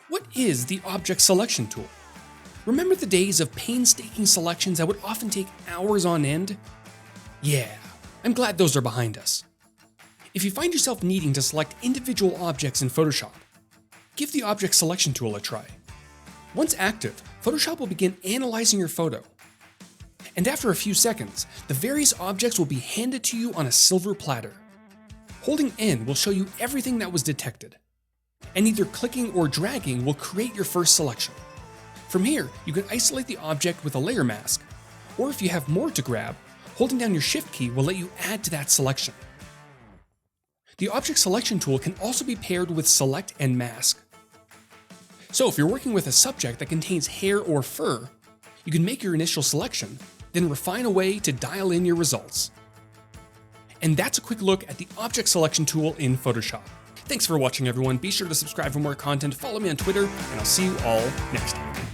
What is the object selection tool? Remember the days of painstaking selections that would often take hours on end? Yeah, I'm glad those are behind us. If you find yourself needing to select individual objects in Photoshop, give the object selection tool a try. Once active, Photoshop will begin analyzing your photo. And after a few seconds, the various objects will be handed to you on a silver platter. Holding N will show you everything that was detected. And either clicking or dragging will create your first selection. From here, you can isolate the object with a layer mask, or if you have more to grab, holding down your Shift key will let you add to that selection. The object selection tool can also be paired with Select and Mask. So if you're working with a subject that contains hair or fur, you can make your initial selection, then refine a way to dial in your results. And that's a quick look at the object selection tool in Photoshop. Thanks for watching, everyone. Be sure to subscribe for more content, follow me on Twitter, and I'll see you all next time.